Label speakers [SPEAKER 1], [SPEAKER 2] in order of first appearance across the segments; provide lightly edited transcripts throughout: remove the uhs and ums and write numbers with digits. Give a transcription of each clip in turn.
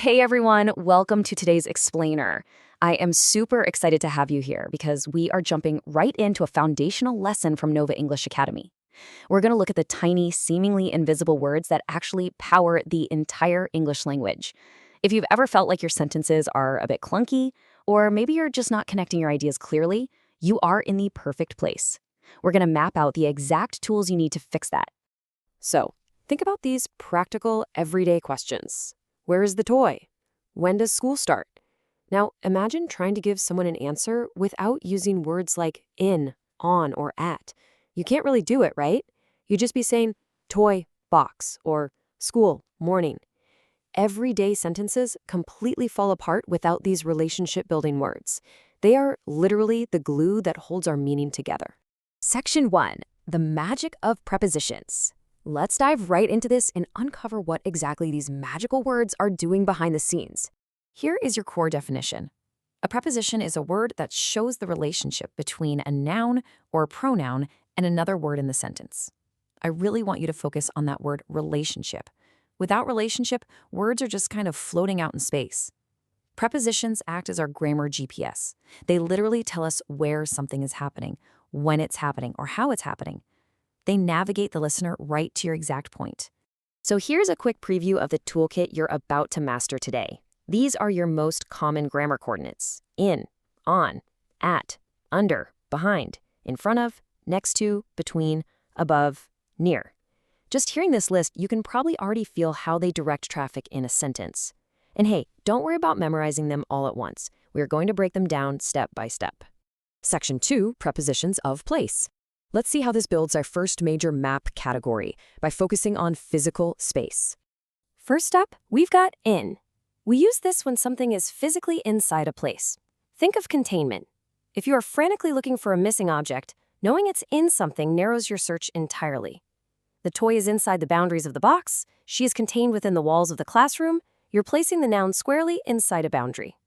[SPEAKER 1] Hey everyone, welcome to today's Explainer. I am super excited to have you here because we are jumping right into a foundational lesson from Nova English Academy. We're going to look at the tiny, seemingly invisible words that actually power the entire English language. If you've ever felt like your sentences are a bit clunky, or maybe you're just not connecting your ideas clearly, you are in the perfect place. We're going to map out the exact tools you need to fix that.
[SPEAKER 2] So, think about these practical, everyday questions. Where is the toy? When does school start? Now, imagine trying to give someone an answer without using words like in, on, or at. You can't really do it, right? You'd just be saying toy, box, or school, morning. Everyday sentences completely fall apart without these relationship-building words. They are literally the glue that holds our meaning together.
[SPEAKER 1] Section 1. The magic of prepositions. Let's dive right into this and uncover what exactly these magical words are doing behind the scenes. Here is your core definition. A preposition is a word that shows the relationship between a noun or a pronoun and another word in the sentence. I really want you to focus on that word relationship. Without relationship, words are just kind of floating out in space. Prepositions act as our grammar GPS. They literally tell us where something is happening, when it's happening, or how it's happening. They navigate the listener right to your exact point. So here's a quick preview of the toolkit you're about to master today. These are your most common grammar coordinates: in, on, at, under, behind, in front of, next to, between, above, near. Just hearing this list, you can probably already feel how they direct traffic in a sentence. And hey, don't worry about memorizing them all at once. We're going to break them down step by step. Section 2, Prepositions of Place. Let's see how this builds our first major map category by focusing on physical space. First up, we've got in. We use this when something is physically inside a place. Think of containment. If you are frantically looking for a missing object, knowing it's in something narrows your search entirely. The toy is inside the boundaries of the box. She is contained within the walls of the classroom. You're placing the noun squarely inside a boundary.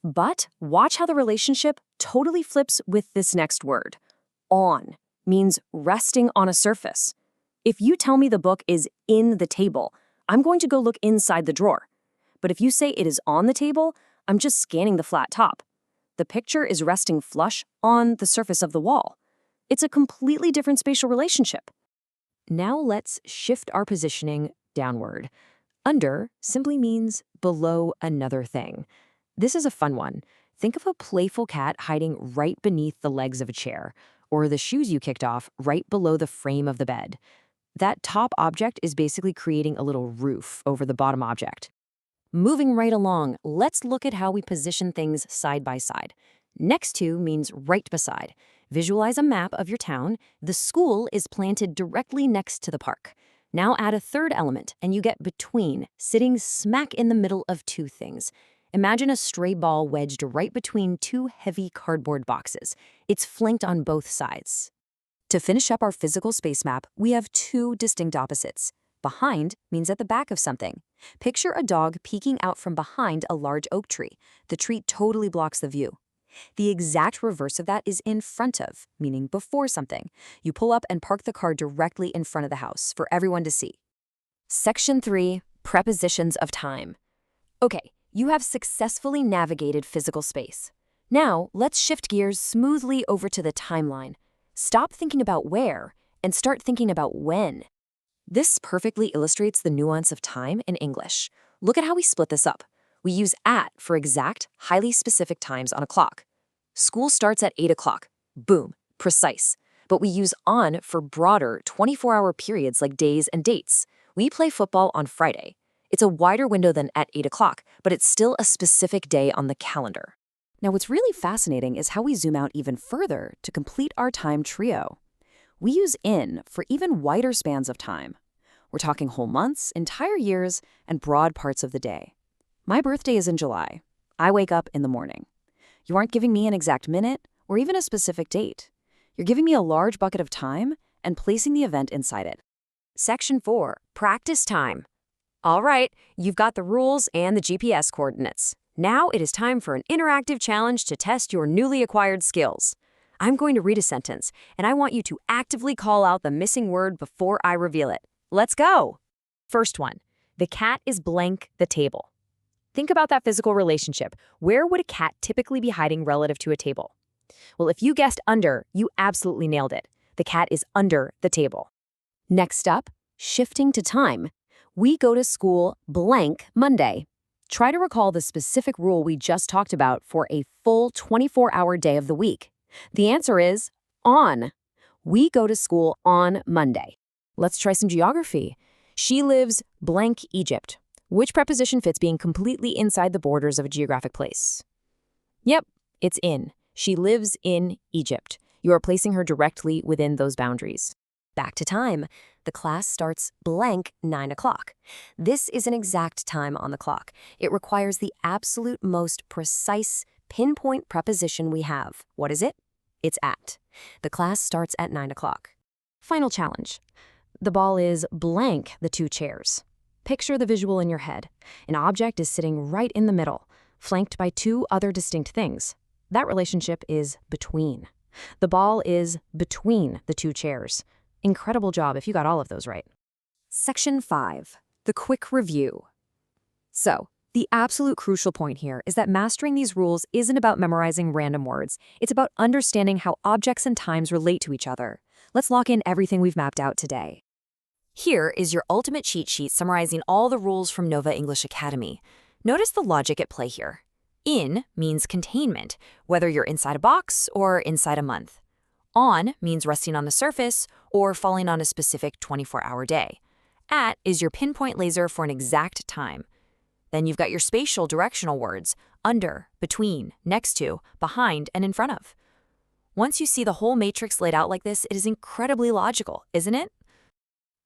[SPEAKER 1] But watch how the relationship totally flips with this next word. On means resting on a surface. If you tell me the book is in the table, I'm going to go look inside the drawer. But if you say it is on the table, I'm just scanning the flat top. The picture is resting flush on the surface of the wall. It's a completely different spatial relationship. Now let's shift our positioning downward. Under simply means below another thing. This is a fun one. Think of a playful cat hiding right beneath the legs of a chair, or the shoes you kicked off right below the frame of the bed. That top object is basically creating a little roof over the bottom object. Moving right along, let's look at how we position things side by side. Next to means right beside. Visualize a map of your town. The school is planted directly next to the park. Now add a third element, and you get between, sitting smack in the middle of two things. Imagine a stray ball wedged right between two heavy cardboard boxes. It's flanked on both sides. To finish up our physical space map, we have two distinct opposites. Behind means at the back of something. Picture a dog peeking out from behind a large oak tree. The tree totally blocks the view. The exact reverse of that is in front of, meaning before something. You pull up and park the car directly in front of the house for everyone to see. Section 3, Prepositions of Time. Okay, you have successfully navigated physical space. Now, let's shift gears smoothly over to the timeline. Stop thinking about where and start thinking about when. This perfectly illustrates the nuance of time in English. Look at how we split this up. We use at for exact, highly specific times on a clock. School starts at 8 o'clock. Boom, precise. But we use on for broader 24-hour periods like days and dates. We play football on Friday. It's a wider window than at 8 o'clock, but it's still a specific day on the calendar. Now, what's really fascinating is how we zoom out even further to complete our time trio. We use in for even wider spans of time. We're talking whole months, entire years, and broad parts of the day. My birthday is in July. I wake up in the morning. You aren't giving me an exact minute or even a specific date. You're giving me a large bucket of time and placing the event inside it. Section 4, Practice Time. All right, you've got the rules and the GPS coordinates. Now it is time for an interactive challenge to test your newly acquired skills. I'm going to read a sentence, and I want you to actively call out the missing word before I reveal it. Let's go! First one, the cat is blank the table.
[SPEAKER 2] Think about that physical relationship. Where would a cat typically be hiding relative to a table? Well, if you guessed under, you absolutely nailed it. The cat is under the table. Next up, shifting to time. We go to school blank Monday. Try to recall the specific rule we just talked about for a full 24-hour day of the week. The answer is on. We go to school on Monday. Let's try some geography. She lives blank Egypt. Which preposition fits being completely inside the borders of a geographic place? Yep, it's in. She lives in Egypt. You are placing her directly within those boundaries.
[SPEAKER 1] Back to time. The class starts blank 9 o'clock. This is an exact time on the clock. It requires the absolute most precise, pinpoint preposition we have. What is it? It's at. The class starts at 9 o'clock. Final challenge. The ball is blank the 2 chairs. Picture the visual in your head. An object is sitting right in the middle, flanked by 2 other distinct things. That relationship is between. The ball is between the 2 chairs. Incredible job if you got all of those right. Section 5. The quick review. So, the absolute crucial point here is that mastering these rules isn't about memorizing random words. It's about understanding how objects and times relate to each other. Let's lock in everything we've mapped out today. Here is your ultimate cheat sheet summarizing all the rules from Nova English Academy. Notice the logic at play here. In means containment, whether you're inside a box or inside a month. On means resting on the surface or falling on a specific 24-hour day. At is your pinpoint laser for an exact time. Then you've got your spatial directional words, under, between, next to, behind, and in front of. Once you see the whole matrix laid out like this, it is incredibly logical, isn't it?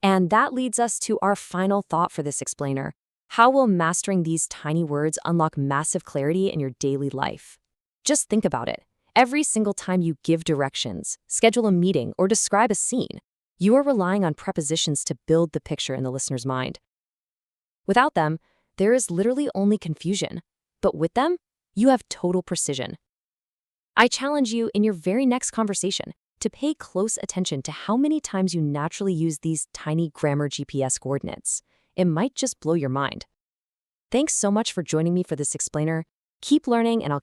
[SPEAKER 1] And that leads us to our final thought for this explainer. How will mastering these tiny words unlock massive clarity in your daily life? Just think about it. Every single time you give directions, schedule a meeting, or describe a scene, you are relying on prepositions to build the picture in the listener's mind. Without them, there is literally only confusion. But with them, you have total precision. I challenge you in your very next conversation to pay close attention to how many times you naturally use these tiny grammar GPS coordinates. It might just blow your mind. Thanks so much for joining me for this explainer. Keep learning, and I'll